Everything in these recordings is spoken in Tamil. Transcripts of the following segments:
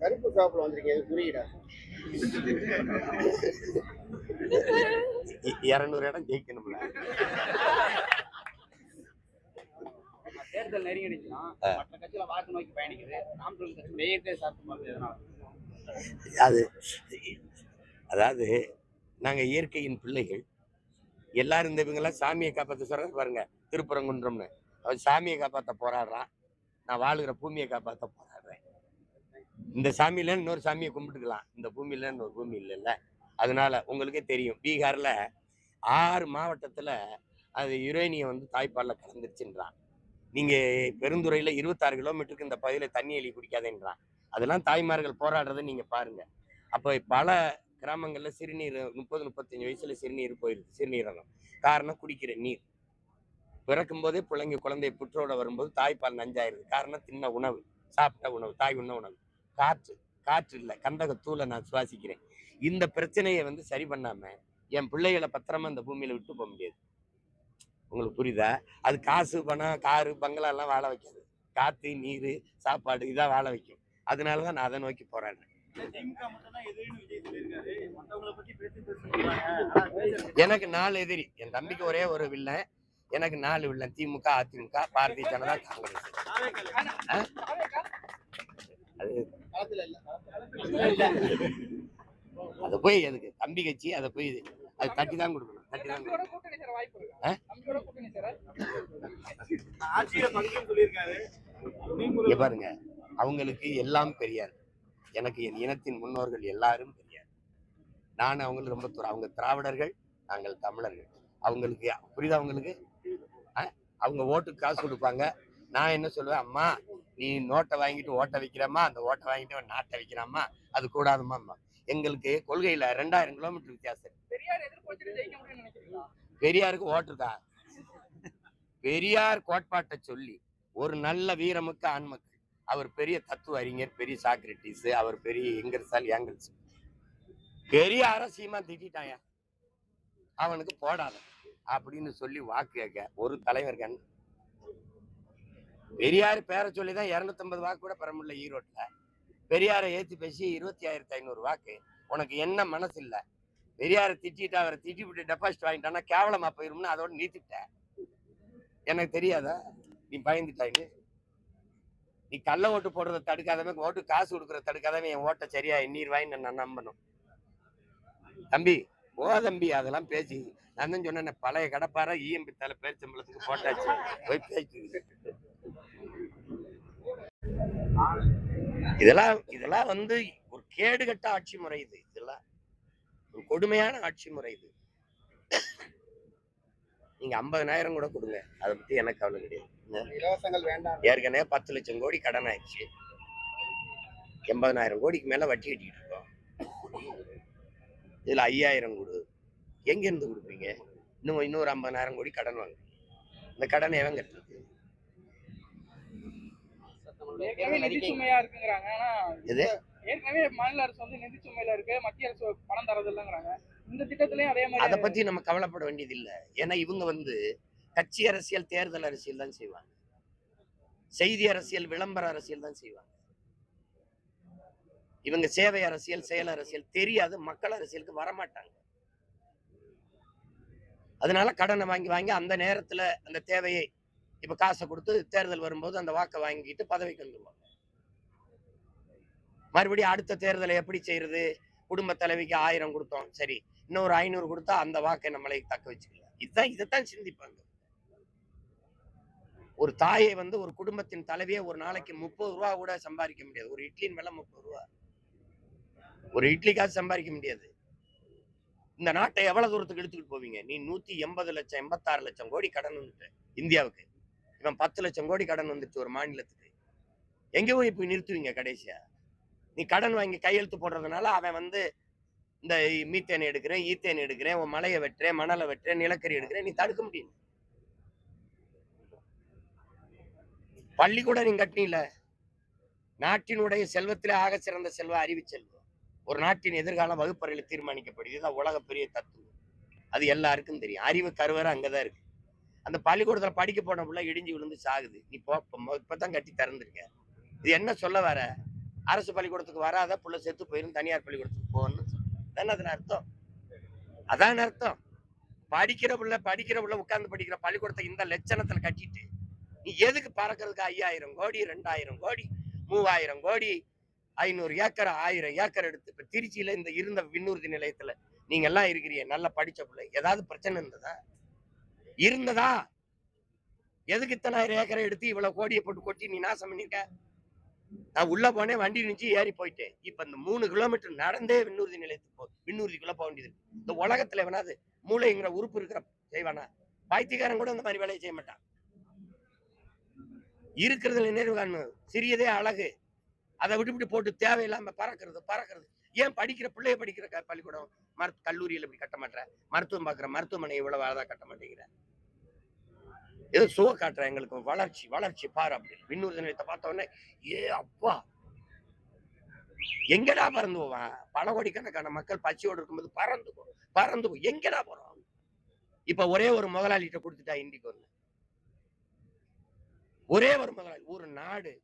கருப்பு சாப்பிட வந்திருக்கீங்க, புரியுதா? 200 இடம் ஜெயிக்கணும்ல. தேர்தல் நெருங்கிடுச்சுன்னா மற்ற கட்சியில வாக்கு நோக்கி பயணிக்குது, நாம் தமிழர் கட்சி நேயத்தை சார்ந்து அது அதாவது நாங்க இயற்கையின் பிள்ளைகள் எல்லாரும். இந்த இவங்கெல்லாம் சாமியை காப்பாற்ற சொல்றது பாருங்க, திருப்பரங்குன்றம்னு அவன் சாமியை காப்பாற்ற போராடுறான், நான் வாழுகிற பூமியை காப்பாற்ற போராடுறேன். இந்த சாமியில இன்னொரு சாமியை கும்பிட்டுக்கலாம், இந்த பூமியில இன்னொரு பூமி இல்லைல்ல. அதனால உங்களுக்கே தெரியும், பீகார்ல 6 மாவட்டத்துல அது யுரேனியம் வந்து தாய்ப்பால்ல கலந்துருச்சுன்றான். நீங்க பெருந்துறையில 26 கிலோமீட்டருக்கு இந்த பகுதியில தண்ணி எழுதி குடிக்காதேன்றான். அதெல்லாம் தாய்மார்கள் போராடுறதை நீங்க பாருங்க. அப்ப பல கிராமங்கள்ல சிறுநீர் 30-35 வயசுல சிறுநீர் போயிருக்கு, சிறுநீரகம். காரணம் குடிக்கிற நீர். பிறக்கும் போதே குழந்தை புற்றோட வரும்போது தாய்ப்பால் நஞ்சாயிருது. காரணம் தின்ன உணவு, சாப்பிட்ட உணவு, தாய் உண்ண உணவு. காற்று இல்லை, கந்தகத்தூளை நான் சுவாசிக்கிறேன். இந்த பிரச்சனையை வந்து சரி பண்ணாம என் பிள்ளைகளை பத்திரமா இந்த பூமியில விட்டு போக முடியாது. உங்களுக்கு புரியுதா? அது காசு, பணம், காரு, பங்களா எல்லாம் வாழ வைக்காது. காத்து, நீர், சாப்பாடு இதான் வாழ வைக்கும். அதனாலதான் நான் அதை நோக்கி போராடுறேன். எனக்கு 4 எதிரி. என் தம்பிக்கு ஒரே ஒரு வில்லன், எனக்கு 4 வில்லன். திமுக, அதிமுக, பாரதிய ஜனதா, காங்கிரஸ். அது போய் எதுக்கு தம்பி கட்சி, அதை போய் அது தட்டி தான் கொடுக்கணும். பாருங்க, அவங்களுக்கு எல்லாம் பெரியார், எனக்கு என் இனத்தின் முன்னோர்கள் எல்லாரும் பெரியார். நான் அவங்களுக்கு ரொம்ப தூரம். அவங்க திராவிடர்கள், நாங்கள் தமிழர்கள். அவங்களுக்கு புரியுதா? அவங்களுக்கு அவங்க ஓட்டுக்கு காசு கொடுப்பாங்க. நான் என்ன சொல்லுவேன், அம்மா நீ நோட்டை வாங்கிட்டு ஓட்டை வைக்கிறம்மா, அந்த ஓட்டை வாங்கிட்டு நாட்டை வைக்கிறாம்மா, அது கூடாதுமா. எங்களுக்கு கொள்கையில 2000 கிலோமீட்டர் வித்தியாசம். பெரியாருக்கு ஓட்டுருக்கா? பெரியார் கோட்பாட்டை சொல்லி ஒரு நல்ல வீரமுக்க ஆண்மக்கள். அவர் பெரிய தத்துவ அறிஞர், பெரிய சாக்ரட்டிஸ், அவர் பெரிய ஏங்கல்ஸ். பெரிய அரசியமா திட்டாயா, அவனுக்கு போடாத அப்படின்னு சொல்லி வாக்கு கேட்க ஒரு தலைவர் கண். பெரியார் பேரை சொல்லிதான் 250 வாக்கு கூட பெற முடியல ஈரோட்ல. பெரியாரை ஏற்றி பேசி 2500 வாக்கு. உனக்கு என்ன மனசு இல்ல? பெரியாரை திட்டிட்டு அவரை திட்டிவிட்டு டெபாசிட் வாங்கிட்டான்னா கேவலமா போயிரும்னு அதோட நீத்திட்ட. எனக்கு தெரியாதா நீ பயந்துட்டாயின்னு? நீ கள்ள ஓட்டு போடுறத தடுக்காதவன், ஓட்டு காசு கொடுக்குறத தடுக்காதவன் என் ஓட்டை சரியா எண்ணீர் வாங்கி நான் நம்பணும். தம்பி தம்பி அதெல்லாம் பேசி நான் தான் சொன்னேன், பழைய கடப்பார இஎம்பி தலை பேரிச்சம்பளத்துக்கு போட்டாச்சு போய் பேச்சு. இதெல்லாம் வந்து ஒரு கேடுகட்ட ஆட்சி முறை. இதெல்லாம் ஒரு கொடுமையான ஆட்சி முறை. இது நீங்க 50,000 கூட கொடுங்க, அதை பத்தி எனக்கு கவலை கிடையாது. ஏற்கனவே 10 லட்சம் கோடி கடன் ஆயிடுச்சு, 80,000 கோடிக்கு மேல வட்டி கட்டிட்டு இருக்கோம். இதுல 5,000 கொடு, எங்க இருந்து கொடுப்பீங்க? இன்னொரு 50,000 கோடி கடன் வாங்க. இந்த கடன் எவன் கட்டுறது? மாநில அரசு வந்து நிதி சுமையில இருக்கு, மத்திய அரசு பணம் தரது இல்லைங்கிறாங்க. இந்த திட்டத்திலயும் அதே மாதிரி. அதை பத்தி நம்ம கவலைப்பட வேண்டியது இல்லை. ஏன்னா இவங்க வந்து கட்சி அரசியல், தேர்தல் அரசியல் தான் செய்வாங்க. செய்தி அரசியல், விளம்பர அரசியல் தான் செய்வாங்க. இவங்க சேவை அரசியல், செயல் அரசியல் தெரியாது, மக்கள் அரசியலுக்கு வரமாட்டாங்க. அதனால கடனை வாங்கி அந்த நேரத்துல அந்த தேவையை இப்ப காசை கொடுத்து தேர்தல் வரும்போது அந்த வாக்கை வாங்கிட்டு பதவிக்கு வந்துருவாங்க. மறுபடியும் அடுத்த தேர்தலை எப்படி செய்யறது? குடும்ப தலைவிக்கு 1000 கொடுத்தோம், சரி இன்னொரு 500 கொடுத்தா அந்த வாக்கை நம்மளை தக்க வச்சுக்கலாம். இதைத்தான் சிந்திப்பாங்க. ஒரு தாயை வந்து ஒரு குடும்பத்தின் தலைவியை ஒரு நாளைக்கு 30 ரூபா கூட சம்பாதிக்க முடியாது. ஒரு இட்லியின் மேல 30 ரூபா, ஒரு இட்லிக்காக சம்பாதிக்க முடியாது. இந்த நாட்டை எவ்வளவு தூரத்துக்கு எடுத்துக்கிட்டு போவீங்க? நீ 180 லட்சம் 86 லட்சம் கோடி கடன் வந்துட்டு இந்தியாவுக்கு. இவன் 10 லட்சம் கோடி கடன் வந்துட்டு ஒரு மாநிலத்துக்கு. எங்க போய் இப்ப நிறுத்துவீங்க? கடைசியா நீ கடன் வாங்கி கையெழுத்து போடுறதுனால அவன் வந்து இந்த மீத்தேன் எடுக்கிறேன், ஈத்தேன் எடுக்கிறேன், உன் மலையை வெட்டுறேன், மணலை வெட்டுறேன், நிலக்கரி எடுக்கிறேன், நீ தடுக்க முடியும்? பள்ளி கூட நீங்க கட்டினீல. நாட்டினுடைய செல்வத்திலே ஆக சிறந்த செல்வம் அறிவு செல்வம். ஒரு நாட்டின் எதிர்காலம் வகுப்பறையில் தீர்மானிக்கப்படுது. இதுதான் உலக பெரிய தத்துவம். அது எல்லாருக்கும் தெரியும். அறிவு கருவறை அங்கதான் இருக்கு. அந்த பள்ளிக்கூடத்துல படிக்க போன புள்ள இடிஞ்சு விழுந்து சாகுது. நீ இப்பதான் கட்டி திறந்திருக்க. இது என்ன சொல்ல வர? அரசு பள்ளிக்கூடத்துக்கு வராத புள்ள செத்து போயிரும், தனியார் பள்ளிக்கூடத்துக்கு போகணும்னு சொல்றேன். அதுல அர்த்தம் அதான் அர்த்தம். படிக்கிற புள்ள உட்கார்ந்து படிக்கிற பள்ளிக்கூடத்தை இந்த லட்சணத்துல கட்டிட்டு நீ எதுக்கு பறக்கிறதுக்கு 5000 கோடி 2000 கோடி 3000 கோடி 500 ஏக்கர் 1000 ஏக்கர் எடுத்து இப்ப திருச்சியில இந்த இருந்த விண்ணூர்தி நிலையத்துல நீங்க எல்லாம் இருக்கிறீங்க, நல்லா படிச்ச பிள்ளை, ஏதாவது பிரச்சனை இருந்ததா? எதுக்கு இத்தனை 1000 ஏக்கரை எடுத்து இவ்வளவு கோடியை போட்டு கொட்டி நீ நாசம் பண்ணிருக்க? நான் உள்ள போனேன், வண்டி நினைச்சு ஏறி போயிட்டேன். இப்ப இந்த 3 கிலோமீட்டர் நடந்தே விண்ணூர்தி நிலையத்துக்கு விண்ணூர்திக்குள்ள போக வேண்டியது. இந்த உலகத்துல வேணாது மூளைங்கிற உறுப்பு இருக்கிற செய்வானா? பைத்தியக்காரன் கூட இந்த மாதிரி வேலையை செய்ய மாட்டான். இருக்கிறதுல நினைவு காணும், சிறியதே அழகு. அதை விட்டு போட்டு தேவையில்லாம பறக்கிறது. ஏன் படிக்கிற பிள்ளைய படிக்கிற பள்ளிக்கூடம் கல்லூரியில இப்படி கட்ட மாட்டேற? மருத்துவம் பார்க்குற மருத்துவமனை இவ்வளவு அழகா கட்ட மாட்டேங்கிற? ஏதோ சுவ காட்டுற எங்களுக்கு வளர்ச்சி பாரு அப்படி. விண்ணூர்தி நிலையத்தை பார்த்த உடனே ஏ அப்பா எங்கடா பறந்து போவான்? பல கோடிக்கணக்கான மக்கள் பச்சையோடு இருக்கும்போது பறந்து போ எங்கடா போறோம்? இப்ப ஒரே ஒரு முதலாளிகிட்ட கொடுத்துட்டா இண்டிக்கு ஒரே ஒரு முதலாளி.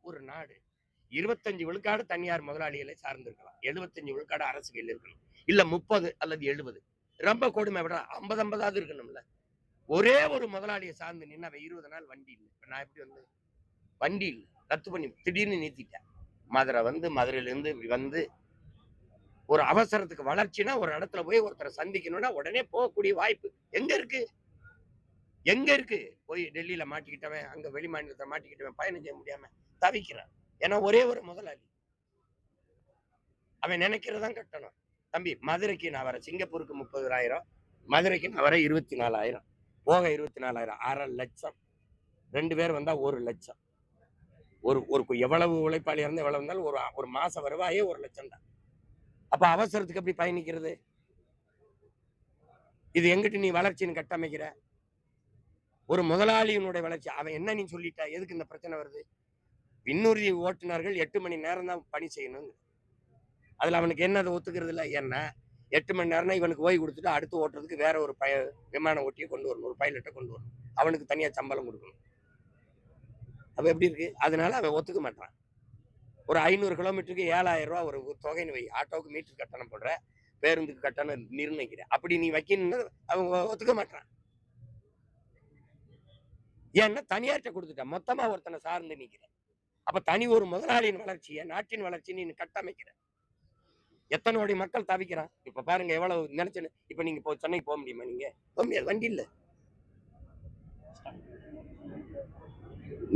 ஒரு நாடு 25 விழுக்காடு தனியார் முதலாளிகளை சார்ந்திருக்கலாம், 75 விழுக்காடு அரசு கையில் இருக்கணும், இல்ல 30 அல்லது 70. ரொம்ப கொடுமை விட 50 இருக்கணும்ல. ஒரே ஒரு முதலாளியை சார்ந்து நின்று அவன் 20 நாள் வண்டி இல்லை. நான் எப்படி வண்டி இல்லை ரத்து பண்ணி திடீர்னு நிறுத்திட்டேன். மதுரையில இருந்து ஒரு அவசரத்துக்கு வளர்ச்சினா ஒரு இடத்துல போய் ஒருத்தரை சந்திக்கணும்னா உடனே போகக்கூடிய வாய்ப்பு எங்க இருக்கு? போய் டெல்லியில மாட்டிக்கிட்டவன், அங்க வெளி மாநிலத்தை மாட்டிக்கிட்டவன் பயணம் செய்ய முடியாம தவிக்கிறான். ஏன்னா ஒரே ஒரு முதலாளி. அவன் நினைக்கிறதான் கட்டணும். தம்பி, மதுரைக்கு நான் வரேன், சிங்கப்பூருக்கு 30,000, மதுரைக்கு நான் வரேன் 24,000, போக 24,000, 1/2 லட்சம். 2 பேர் வந்தா 1 லட்சம். ஒரு எவ்வளவு உழைப்பாளியா இருந்தா எவ்வளவு இருந்தாலும் ஒரு மாச வருவாயே 1 லட்சம் தான். அப்ப அவசரத்துக்கு எப்படி பயணிக்கிறது? இது எங்கிட்ட நீ வளர்ச்சின்னு கட்டமைக்கிற? ஒரு முதலாளியினுடைய வளர்ச்சி அவன் என்ன நீ சொல்லிட்ட? எதுக்கு இந்த பிரச்சனை வருது? விண்ணூர்தி ஓட்டுநர்கள் 8 மணி நேரம் தான் பணி செய்யணும். அதுல அவனுக்கு என்ன அதை ஒத்துக்கிறது இல்லை. ஏன்னா 8 மணி நேரம்னா இவனுக்கு ஓய்வு கொடுத்துட்டு அடுத்து ஓட்டுறதுக்கு வேற ஒரு விமான ஓட்டியை கொண்டு வரணும், ஒரு பைலட்டை கொண்டு வரணும், அவனுக்கு தனியா சம்பளம் கொடுக்கணும். அப்ப எப்படி இருக்கு? அதனால அவன் ஒத்துக்க மாட்டான். ஒரு 500 கிலோமீட்டருக்கு 7,000 ரூபாய் ஒரு தொகைன்னு வை. ஆட்டோவுக்கு மீட்டர் கட்டணம் போடுற, பேருந்துக்கு கட்டணம் நிர்ணயிக்கிற. அப்படி நீ வைக்கணும்னு அவங்க ஒத்துக்க மாட்டான். ஏன்னா தனியார்ட்ட கொடுத்துட்ட, மொத்தமா ஒருத்தனை சார்ந்து நிக்கிற. அப்ப தனி ஒரு முதலாளியின் வளர்ச்சியை, நாட்டின் வளர்ச்சியை நீ கட்டமைக்கிற. எத்தனை கோடி மக்கள் தவிக்கிறான். இப்ப பாருங்க எவ்வளவு நினைச்சேன்னு. இப்ப நீங்க சென்னைக்கு போக முடியுமா? நீங்க போக முடியாது, வண்டி இல்ல.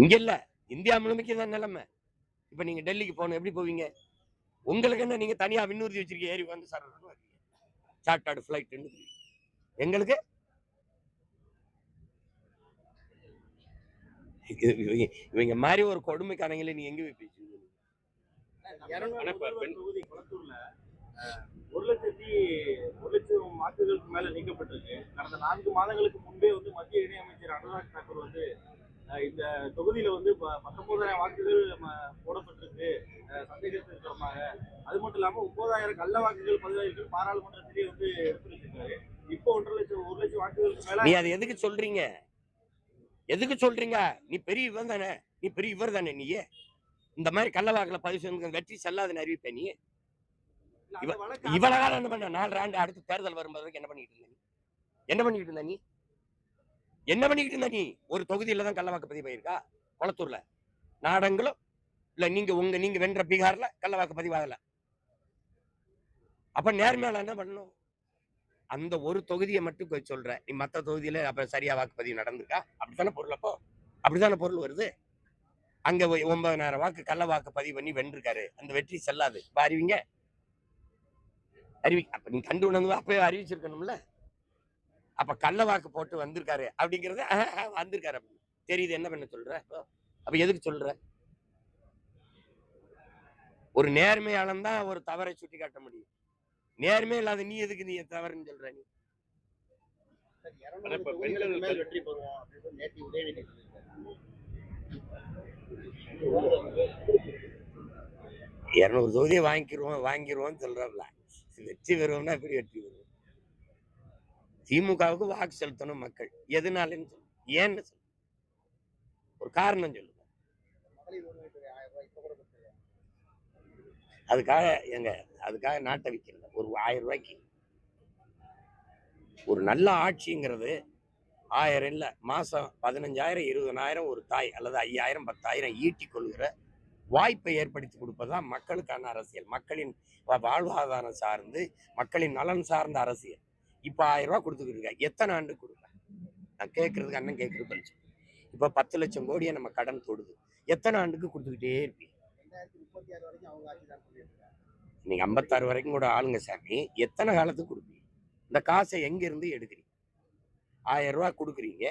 இங்க இல்ல, இந்தியா முழுமைக்கு தான் நிலைமை. இப்ப நீங்க டெல்லிக்கு போகணும், எப்படி போவீங்க? உங்களுக்கு என்ன, நீங்க தனியா விண்ணூர்தி வச்சிருக்க, ஏறி வந்து சார்ட்டர்டு ஃபிளைட். எங்களுக்கு இவங்க மாதிரி ஒரு கொடுமைக்காரங்களை நீ எங்க போய் பேசுவீங்க? 1,00,000 வாக்குகளுக்கு மேல நீக்கப்பட்டிருக்கு. கடந்த 4 மாதங்களுக்கு முன்பே மத்திய இணையமைச்சர் அனுராக் தாக்கூர் இந்த தொகுதியில 19,000 வாக்குகள் போடப்பட்டிருக்கு சந்தேகத்திற்கு காரணமாக. அது மட்டும் இல்லாம 9,000 கள்ள வாக்குகள் பதிவாயிருக்கு பாராளுமன்றத்திலேயே எடுத்து வச்சிருக்காரு. இப்போ 1,00,000 வாக்குகளுக்கு மேல. நீ அதை எதுக்கு சொல்றீங்க? நீ பெரிய இவர் தானே? நீயே இந்த மாதிரி கள்ள வாக்குல பதிவு செய்ய வெற்றி செல்லாதுன்னு அறிவிப்ப. நீ இவ்வளவு காலம் என்ன பண்ண? 4 ஆண்டு அடுத்து தேர்தல் வரும்போது என்ன பண்ணிட்டு இருந்த நீ? ஒரு தொகுதியில தான் கள்ள வாக்கு பதிவு ஆயிருக்கா? கொளத்தூர்ல நாடங்களும் இல்ல, நீங்க வென்ற பீகார்ல கள்ள வாக்கு பதிவாகல. அப்ப நேர்மையால என்ன பண்ணணும்? அந்த ஒரு தொகுதியை மட்டும் சொல்ற. நீ மத்த தொகுதியில அப்ப சரியா வாக்குப்பதிவு நடந்திருக்கா? அப்படித்தானே பொருள். அப்போ அப்படித்தானே பொருள் வருது. அங்க 9,000 வாக்கு கள்ள வாக்கு பதிவு பண்ணி வென்றிருக்காரு. அந்த வெற்றி செல்லாது. அறிவிங்க. அப்ப நீ கண்டு உணர்ந்து அப்பவே அறிவிச்சிருக்கணும்ல. அப்ப கள்ள வாக்கு போட்டு வந்திருக்காரு அப்படிங்கறது வந்திருக்காரு தெரியுது. என்ன பண்ண சொல்ற? அப்ப எதுக்கு சொல்ற? ஒரு நேர்மையாளன் தான் ஒரு தவறை சுட்டி காட்ட முடியும். நேர்மை இல்லாத நீ எதுக்கு நீ தவறுன்னு சொல்ற? நீ 200 தொகுதியை வாங்கிருவோம் சொல்றோம்ல. வெற்றி பெறுவோம்னா எப்படி வெற்றி பெறுவோம்? திமுகவுக்கு வாக்கு செலுத்தணும் மக்கள். எதுனாலும் ஏன்னு சொல்லு, ஒரு காரணம் சொல்லுங்க. அதுக்காக அதுக்காக நாட்டை விற்கிறது ஒரு 1000 ரூபாய்க்கு. ஒரு நல்ல ஆட்சிங்கிறது 1000 இல்லை, மாசம் 15,000 20,000 ஒரு தாய் அல்லது 5,000 10,000 ஈட்டிக் கொள்கிற வாய்ப்பை ஏற்படுத்தி கொடுப்பதுதான் மக்களுக்கான அரசியல். மக்களின் வாழ்வாதாரம் சார்ந்து மக்களின் நலன் சார்ந்த அரசியல். இப்ப 1000 ரூபாய் கொடுத்துக்கிட்டு எத்தனை ஆண்டு கொடுப்பேன்? நான் கேட்கறதுக்கு அண்ணன் கேட்கறது பரிசு. இப்ப 10 லட்சம் கோடியை நம்ம கடன் தொடுது. எத்தனை ஆண்டுக்கு கொடுத்துக்கிட்டே இருப்பீங்க? நீங்க 56 வரைக்கும் கூட ஆளுங்க சாமி. எத்தனை காலத்துக்கு கொடுப்பீங்க? இந்த காசை எங்க இருந்து எடுக்கிறீங்க? 1000 ரூபாய் கொடுக்குறீங்க,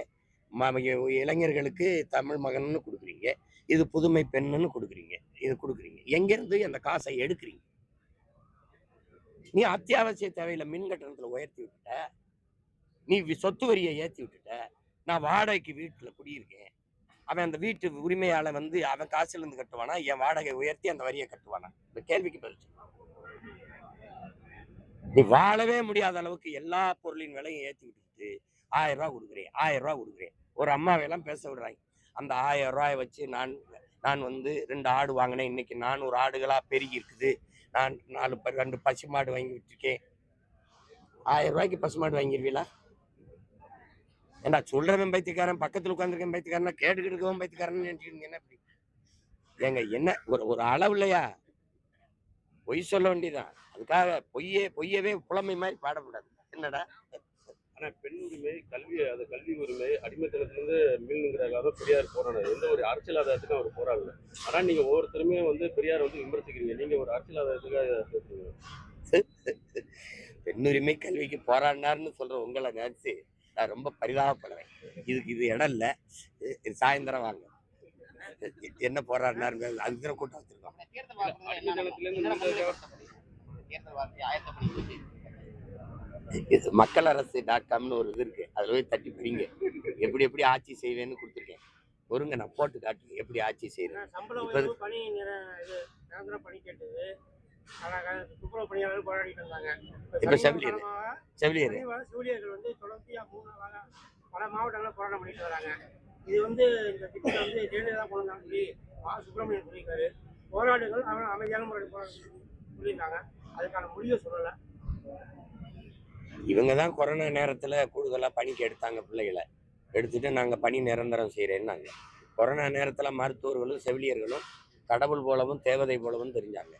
இளைஞர்களுக்கு தமிழ் மகன்னு கொடுக்குறீங்க, இது புதுமை பெண்ணுன்னு கொடுக்குறீங்க, இது கொடுக்குறீங்க. எங்க இருந்து அந்த காசை எடுக்கிறீங்க? நீ அத்தியாவசிய தேவையில்ல மின் கட்டணத்துல உயர்த்தி விட்டுட்ட, நீ சொத்து வரியை ஏற்றி விட்டுட்ட, நான் வாடகைக்கு வீட்டுல குடியிருக்கேன், அவன் அந்த வீட்டு உரிமையால அவன் காசுல இருந்து கட்டுவானா, என் வாடகை உயர்த்தி அந்த வரியை கட்டுவானா? இந்த கேள்விக்கு பதில் சொல்லு. நீ வாழவே முடியாத அளவுக்கு எல்லா பொருளின் விலையும் ஏற்றி விட்டுட்டு 1000 ரூபாய் கொடுக்குறேன் 1000 ரூபாய் கொடுக்குறேன். ஒரு அம்மாவையெல்லாம் பேச விடுறாங்க. அந்த 1000 ரூபாயை வச்சு நான் 2 ஆடு வாங்கினேன், இன்னைக்கு 400 ஆடுகளா பெருகி இருக்குது, நான் 2 பசுமாடு வாங்கி விட்டுருக்கேன். 1000 ரூபாய்க்கு பசுமாடு வாங்கிருவீங்களா? ஏன்னா சொல்றவன் பைத்தியக்காரன், பக்கத்துல உட்காந்துருக்கேன் பைத்தியக்காரனா, கேட்டுக்கிட்டு இருக்கவன் பைத்தியக்காரன் நினைச்சுக்கிட்டு என்ன இப்படி? ஏங்க என்ன ஒரு அளவு இல்லையா? பொய் சொல்ல வேண்டியதான். அதுக்காக பொய்யவே புலமை மாதிரி பாடக்கூடாது. என்னடா? ஆனா பெண் உரிமை, கல்வி உரிமை, அடிமைத்தனத்திலிருந்து மீளுங்கிறதுக்காக பெரியார் போராடுறாரு. எந்த ஒரு அரசியல் ஆதாயத்துக்கும் அவர் போராடல. ஆனா நீங்க ஒவ்வொருத்தருமே பெரியார் விமர்சிக்கிறீங்க. நீங்க ஒரு அரசியல் ஆதாயத்துக்காக பேசுறீங்க. பெண் உரிமை கல்விக்கு போராடினார்னு சொல்ற உங்களை நினைச்சு நான் ரொம்ப பரிதாபப்படுறேன். இதுக்கு இது இடம் இல்லை. சாயந்தரம் வாங்க, என்ன போராடினார் அதுக்கு கூட்டம் வச்சிருக்கோம். மக்கள் அரசு .comனு ஒரு இது இருக்கு, அதுல போய் தட்டி பிடிங்க. எப்படி ஆட்சி செய்வேன்னு கொடுத்துருக்கேன். ஒருங்க நான் போட்டு காட்டுங்க எப்படி ஆட்சி செய்யறேன். துப்புரவு பணியாளர்கள் போராடிட்டு இருந்தாங்க. இப்ப செவிலியர் செவிலியர்கள் தொடர்ச்சியா 3 நாளாக பல மாவட்டங்களில் போராட்டம் பண்ணிட்டு வராங்க. இது இந்த திட்டத்தை ஜெயலலிதா கொண்டு வந்தாங்க சொல்லி சுப்பிரமணியன் சொல்லியிருக்காரு. போராடுகள் அமைதியான முறையில் சொல்லியிருக்காங்க. அதுக்கான முடிவை சொல்லலை. இவங்க தான் கொரோனா நேரத்துல கூடுதலா பணிக்கு எடுத்தாங்க. பிள்ளைகளை எடுத்துட்டு நாங்க பணி நிரந்தரம் செய்யறேன்னாங்க. கொரோனா நேரத்துல மருத்துவர்களும் செவிலியர்களும் கடவுள் போலவும் தேவதை போலவும் தெரிஞ்சாங்க.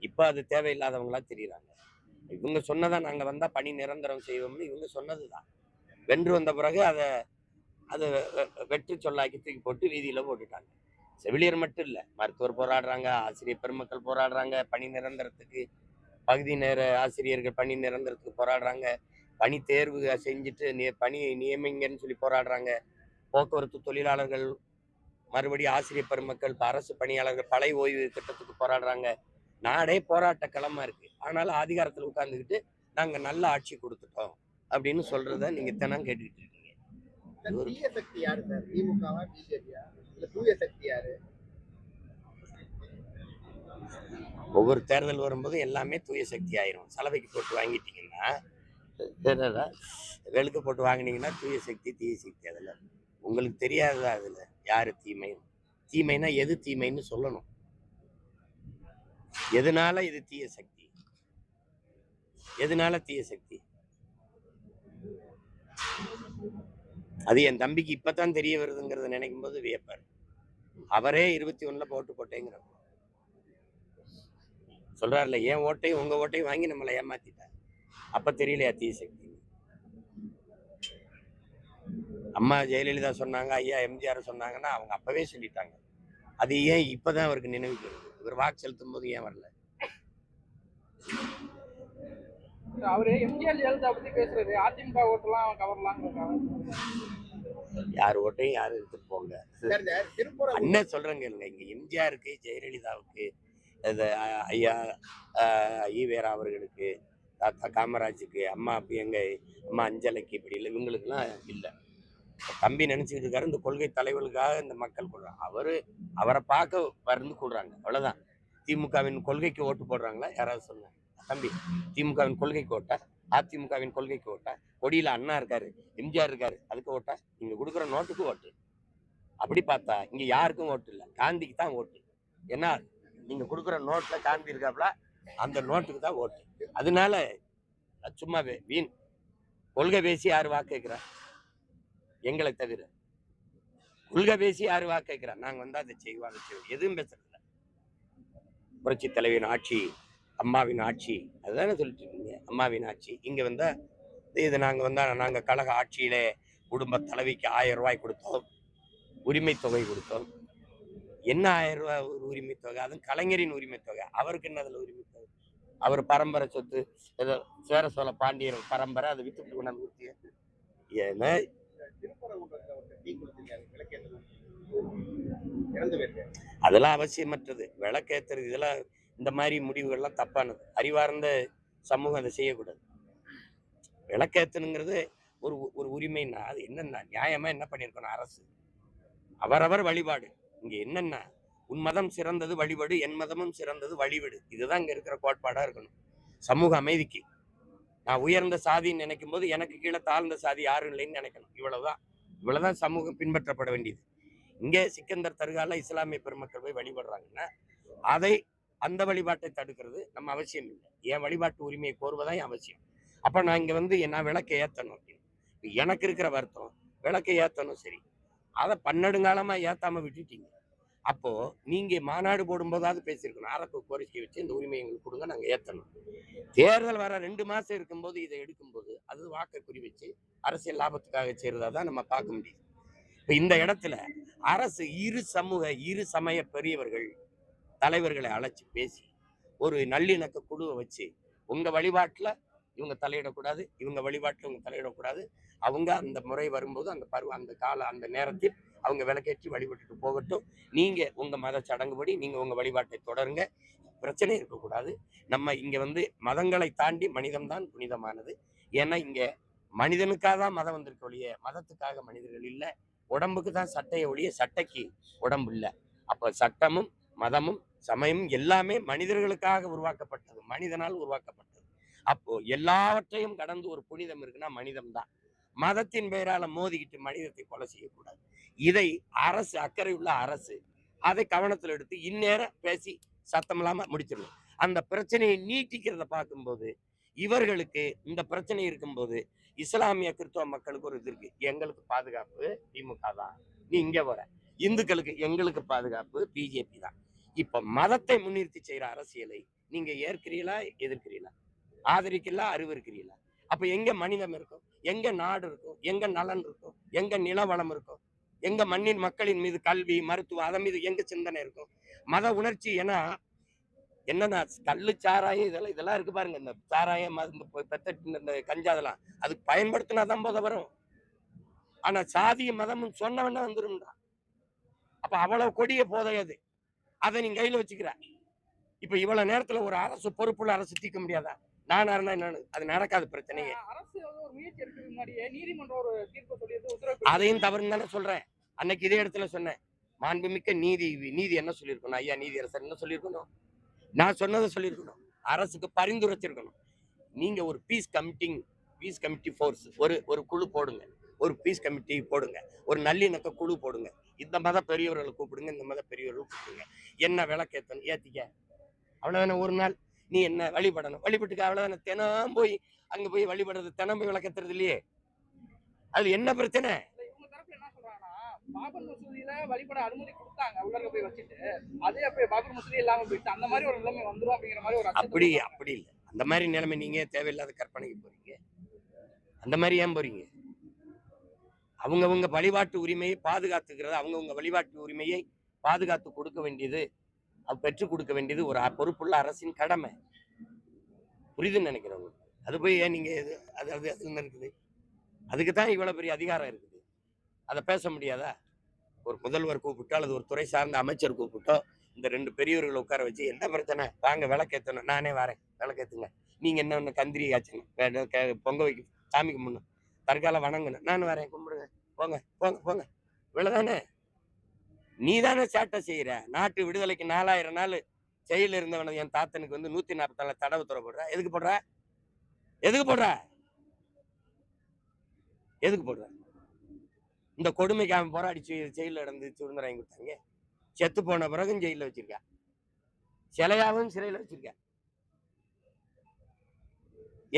இப்ப அது தேவையில்லாதவங்களா தெரியுறாங்க. இவங்க சொன்னதான் நாங்க வந்தா பணி நிரந்தரம் செய்வோம்னு இவங்க சொன்னதுதான். வென்று வந்த பிறகு அதை வெற்றி சொல்லாக்கி தூக்கி போட்டு வீதியில போட்டுட்டாங்க. செவிலியர் மட்டும் இல்ல, மருத்துவர் போராடுறாங்க, ஆசிரியர் பெருமக்கள் போராடுறாங்க, பணி நிரந்தரத்துக்கு பகுதி நேர ஆசிரியர்கள் பணி நிரந்தரத்துக்கு போராடுறாங்க, பணி தேர்வு செஞ்சுட்டு பணி நியமிங்கன்னு சொல்லி போராடுறாங்க, போக்குவரத்து தொழிலாளர்கள் மறுபடியும் ஆசிரியர் பெருமக்கள் அரசு பணியாளர்கள் பழைய ஓய்வு திட்டத்துக்கு போராடுறாங்க. நாடே போராட்ட களமா இருக்கு. ஆனாலும் அதிகாரத்துல உட்கார்ந்துக்கிட்டு நாங்க நல்ல ஆட்சி கொடுத்துட்டோம் அப்படின்னு சொல்றத நீங்க தினம் கேட்டுக்கிட்டு இருக்கீங்க. தீய சக்தி யாரு சார்? திமுகவா பிஜேபியா? இல்ல தூய சக்தி யாரு? ஒவ்வொரு தேர்தல் வரும்போது எல்லாமே தூய சக்தி ஆயிரும். சலவைக்கு போட்டு வாங்கிட்டீங்கன்னா, வெளுக்க போட்டு வாங்கினீங்கன்னா தூய சக்தி தீய சக்தி. அதுல உங்களுக்கு தெரியாததா? அதுல யாரு தீமைன்னா எது தீமைன்னு சொல்லணும். எதனால இது தீய சக்தி? எதனால தீய சக்தி? அது என் தம்பிக்கு இப்பதான் தெரிய வருதுங்கிறத நினைக்கும் போது வியப்பாரு. அவரே 21ல ஓட்டு போட்டேங்கிற சொல்றாருல, என் ஓட்டையும் உங்க ஓட்டையும் வாங்கி நம்மளை ஏமாத்திட்டார். அப்ப தெரியலையா தீய சக்தி? அம்மா ஜெயலலிதா சொன்னாங்க, ஐயா எம்ஜிஆர் சொன்னாங்கன்னா அவங்க அப்பவே சொல்லிட்டாங்க. அது ஏன் இப்பதான் அவருக்கு நினைவுக்கு வருது? இவர் வாக்கு செலுத்தும் போது ஏன் வரல? அவரு எம்ஜிஆர் ஜெயலலிதா பத்தி பேசுறது, அதிமுக ஓட்டெல்லாம் கவரலாம். யார் ஓட்டையும் யாரும் எடுத்துட்டு போங்க. அண்ணன் சொல்றேங்க, இங்க எம்ஜிஆருக்கு ஜெயலலிதாவுக்கு ஐயா ஈவேரா அவர்களுக்கு தாத்தா காமராஜுக்கு அம்மா எங்க அம்மா அஞ்சலைக்கு இப்படி இல்லை, இவங்களுக்குலாம் இல்லை. தம்பி நினைச்சுக்கிட்டு இருக்காரு இந்த கொள்கை தலைவர்களுக்காக இந்த மக்கள் கொள்றாங்க. அவரை பார்க்க வந்து கொள்றாங்க, அவ்வளவுதான். திமுகவின் கொள்கைக்கு ஓட்டு போடுறாங்களா? யாராவது சொன்னாங்க? தம்பி திமுகவின் கொள்கைக்கு ஓட்டா, அதிமுகவின் கொள்கைக்கு ஓட்டா, கொடியில அண்ணா இருக்காரு, எம்ஜிஆர் இருக்காரு, அதுக்கு ஓட்டா? நீங்க கொடுக்குற நோட்டுக்கு ஓட்டு. அப்படி பார்த்தா இங்க யாருக்கும் ஓட்டு இல்லை, காந்திக்கு தான் ஓட்டு. ஏன்னா நீங்க கொடுக்குற நோட்ல காண்பிருக்காப்ல அந்த நோட்டுக்கு தான் ஓட்டு. அதனால சும்மாவே வீண் கொள்கை பேசி யாரு வாக்கு கேட்கிறா? எங்களை தவிர கொள்கை பேசி யாரு வாக்கு கேட்கிறா? நாங்க வந்தா அதை செய்வோம் எதுவும் பேசுறது இல்லை. புரட்சி தலைவியின் ஆட்சி, அம்மாவின் ஆட்சி, அதுதானே சொல்லிட்டு இருக்கீங்க. அம்மாவின் ஆட்சி இங்க வந்தா இது நாங்க வந்தா நாங்க கழக ஆட்சியிலே குடும்ப தலைவிக்கு 1000 ரூபாய் கொடுத்தோம், உரிமை தொகை கொடுத்தோம். என்ன 1000 ரூபாய் ஒரு உரிமை தொகை? அதுவும் கலைஞரின் உரிமை தொகை. அவருக்கு என்ன அதுல உரிமை தொகை? அவர் பரம்பரை சொத்து, ஏதோ சேர சோழ பாண்டியர் பரம்பரை, அதை வித்துட்டு கொண்டாந்து கொடுத்தீங்க. ஏன்னா அதெல்லாம் அவசியமற்றது. விளக்கேத்துறது இதெல்லாம் இந்த மாதிரி முடிவுகள்லாம் தப்பானது. அறிவார்ந்த சமூகம் அதை செய்யக்கூடாது. விளக்கேத்தணுங்கிறது ஒரு ஒரு உரிமைன்னா அது என்னன்னா நியாயமா என்ன பண்ணியிருக்கணும் அரசு? அவரவர் வழிபாடு. இங்க என்னன்னா உன் மதம் சிறந்தது வழிபாடு, என் மதமும் சிறந்தது வழிபாடு. இதுதான் இங்க இருக்கிற கோட்பாடா இருக்கணும். சமூக அமைதிக்கு நான் உயர்ந்த சாதின்னு நினைக்கும் போது எனக்கு கீழே தாழ்ந்த சாதி யாரும் இல்லைன்னு நினைக்கணும். இவ்வளவுதான் சமூகம் பின்பற்றப்பட வேண்டியது. இங்கே சிக்கந்தர் தர்கால இஸ்லாமிய பெருமக்கள் போய் வழிபடுறாங்கன்னா அதை அந்த வழிபாட்டை தடுக்கிறது நம்ம அவசியம் இல்லை. என் வழிபாட்டு உரிமையை கோருவதான் என் அவசியம். அப்ப நான் இங்க வந்து நான் விளக்கை ஏத்தணும் அப்படின்னு எனக்கு இருக்கிற வருத்தம். விளக்கை ஏத்தணும், சரி, அதை பன்னெடுங்காலமா ஏத்தாம விட்டுட்டீங்க. அப்போ நீங்க மாநாடு போடும்போதாவது பேசியிருக்கணும். அரசு கோரிக்கை வச்சு இந்த உரிமை எங்களுக்கு கொடுங்க, நாங்க ஏத்தணும். தேர்தல் வர 2 மாசம் இருக்கும்போது இதை எடுக்கும்போது அது வாக்கை குறி வச்சு அரசியல் லாபத்துக்காக செய்யறதா தான் நம்ம பார்க்க முடியுது. இப்ப இந்த இடத்துல அரசு இரு சமய பெரியவர்கள் தலைவர்களை அழைச்சி பேசி ஒரு நல்லிணக்க குழுவை வச்சு உங்க வழிபாட்டுல இவங்க தலையிடக்கூடாது, இவங்க வழிபாட்டுல இவங்க தலையிடக்கூடாது, அவங்க அந்த முறை வரும்போது அந்த அந்த கால அந்த நேரத்தில் அவங்க விளக்கேற்றி வழிபட்டுட்டு போகட்டும், நீங்க உங்க மத சடங்குபடி நீங்க உங்க வழிபாட்டை தொடருங்க, பிரச்சனை இருக்கக்கூடாது. நம்ம இங்க வந்து மதங்களை தாண்டி மனிதம்தான் புனிதமானது. ஏன்னா இங்க மனிதனுக்காக தான் மதம் வந்திருக்க ஒழிய மதத்துக்காக மனிதர்கள் இல்லை. உடம்புக்கு தான் சட்டையை ஒழிய சட்டைக்கு உடம்பு இல்லை. அப்ப சட்டமும் மதமும் சமயமும் எல்லாமே மனிதர்களுக்காக உருவாக்கப்பட்டது, மனிதனால் உருவாக்கப்பட்டது. அப்போ எல்லாவற்றையும் கடந்து ஒரு புனிதம் இருக்குன்னா மனிதம் தான். மதத்தின் பெயரால மோதிக்கிட்டு மனிதத்தை கொலை செய்யக்கூடாது. இதை அரசு, அக்கறை உள்ள அரசு அதை கவனத்தில் எடுத்து இந்நேரம் பேசி சத்தம் இல்லாம முடிச்சிடணும். அந்த பிரச்சனையை நீட்டிக்கிறத பார்க்கும்போது இவர்களுக்கு இந்த பிரச்சனை இருக்கும்போது இஸ்லாமிய கிறிஸ்தவ மக்களுக்கு ஒரு இது இருக்கு. எங்களுக்கு பாதுகாப்பு திமுக தான், நீ இங்க வர. இந்துக்களுக்கு எங்களுக்கு பாதுகாப்பு பிஜேபி தான். இப்ப மதத்தை முன்னிறுத்தி செய்யற அரசியலை நீங்க ஏற்கிறீங்களா, எதிர்க்கிறீங்களா, ஆதரிக்கிறீங்களா, அறிவிருக்கிறீங்களா? அப்ப எங்க மனிதம் இருக்கும், எங்க நாடு இருக்கும், எங்க நலன் இருக்கும், எங்க நில வளம் இருக்கும், எங்க மண்ணின் மக்களின் மீது கல்வி மருத்துவம் அதன் மீது எங்க சிந்தனை இருக்கும்? மத உணர்ச்சி ஏன்னா என்னன்னா கல்லு சாராயம் இதெல்லாம் இருக்கு பாருங்க. இந்த சாராயம் இந்த கஞ்சா அதெல்லாம் அதுக்கு பயன்படுத்தினாதான் போத வரும். ஆனா சாதிய மதமும் சொன்னவன வந்துரும்டா. அப்ப அவ்வளவு கொடிய போதையது, அதை நீங்க கையில வச்சுக்கிற. இப்ப இவ்வளவு நேரத்துல ஒரு அரசு பொறுப்புள்ள அரசு தீர்க்க முடியாதா? நானா இருந்தா என்ன, அது நடக்காத பிரச்சனையே. அரசு ஒரு முயற்சி எடுக்கிறதுக்கு முன்னாடியே நீதிமன்றம் ஒரு தீர்ப்பு சொல்லியது உத்தரவு. அதையும் தவறுன்னு தானே சொல்றேன். அன்னைக்கு இதே இடத்துல சொன்னேன், மாண்புமிக்க நீதி என்ன சொல்லியிருக்கணும், ஐயா நீதியரசர் என்ன சொல்லியிருக்கணும், நான் சொன்னதை சொல்லியிருக்கணும், அரசுக்கு பரிந்துரைச்சிருக்கணும். நீங்க ஒரு பீஸ் கமிட்டி ஃபோர்ஸ் ஒரு குழு போடுங்க, ஒரு பீஸ் கமிட்டி போடுங்க, ஒரு நல்லிணக்க குழு போடுங்க, இந்த மத பெரியவர்களை கூப்பிடுங்க, இந்த மத பெரியவர்களை கூப்பிடுங்க, என்ன விளக்கேத்தணும் ஏத்திக்க, அவ்வளவுதானே. ஒரு நாள் நீ என்ன வழிபடணும், வழிபட்டுக்க, அவ்வளவுதானே. தினம் போய் அங்க போய் வழிபடுறது, தினம் போய் விளக்கேத்துறது இல்லையே, அது என்ன பிரச்சனை? இவங்க தரப்புல என்ன சொல்றாங்கன்னா, பாபர் மசூதியில வழிபட அனுமதி கொடுத்தாங்க, உள்ளார போய் வச்சுட்டு அதே அப்ப பாபர் மசூதி இல்லாம போயிட்டு அந்த மாதிரி ஒரு நிலைமை வந்துரும் அப்படிங்கிற மாதிரி ஒரு அப்படி இல்லை. அந்த மாதிரி நிலைமை நீங்க தேவையில்லாத கற்பனைக்கு போறீங்க. அந்த மாதிரி ஏன் போறீங்க? அவங்கவுங்க வழிபாட்டு உரிமையை பாதுகாத்துக்கிறது, அவங்கவுங்க வழிபாட்டு உரிமையை பாதுகாத்து கொடுக்க வேண்டியது, பெற்றுக் கொடுக்க வேண்டியது ஒரு பொறுப்புள்ள அரசின் கடமை. புரியுதுன்னு நினைக்கிறவங்க. அது போய் ஏன் நீங்க அது இருக்குது? அதுக்கு தான் இவ்வளவு பெரிய அதிகாரம் இருக்குது. அதை பேச முடியாதா? ஒரு முதல்வர் கூப்பிட்டோ அல்லது ஒரு துறை சார்ந்த அமைச்சர் கூப்பிட்டோ இந்த 2 பெரியவர்களை உட்கார வச்சு என்ன பிரச்சனை, வாங்க விளக்கேற்றணும், நானே வரேன் விளக்கேற்றுங்க, நீங்க என்ன கந்திரி காய்ச்சணும், பொங்க வைக்க சாமி கும்பிடணும், தற்கால வணங்கணும், நான் வரேன் கும்பிடுங்க, போங்க போங்க போங்க, இவ்வளவுதானே. நீ தானே சேட்டை செய்யற. நாட்டு விடுதலைக்கு 4000 நாள் செயல் இருந்தவன என் தாத்தனுக்கு வந்து 144 தடவை துறை போடுற. எதுக்கு போடுற? இந்த கொடுமைக்கு அவன் போராடி ஜெயில நடந்து சுதந்திரம் வாங்கி கொடுத்தாங்க. செத்து போன பிறகும் ஜெயில வச்சிருக்கா. சிலையாவும் சிறையில் வச்சிருக்க.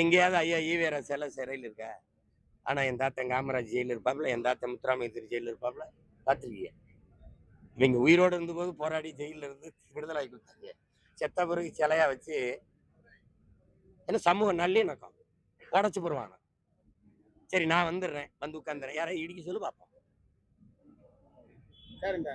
எங்கேயாவது ஐயா ஈவேரா சிறையில் இருக்க. ஆனா என் தாத்தன் காமராஜ் ஜெயிலில் இருப்பாப்புல, என் தாத்தன் முத்துராமலிங்க ஜெயிலில் இருப்பாப்புல. பார்த்துருக்கீங்க. இவங்க உயிரோடு இருந்தபோது போராடி ஜெயிலில் இருந்து விடுதலை ஆகி கொடுத்தாங்க. செத்த பிறகு சிலையா வச்சு என்ன சமூக நல்லிணக்கம் உடச்சு போடுவாங்க. சரி நான் வந்துடுறேன், வந்து உட்காந்துறேன், யாரையும் இடிக்க சொல்லு பார்ப்போம். சார் இந்த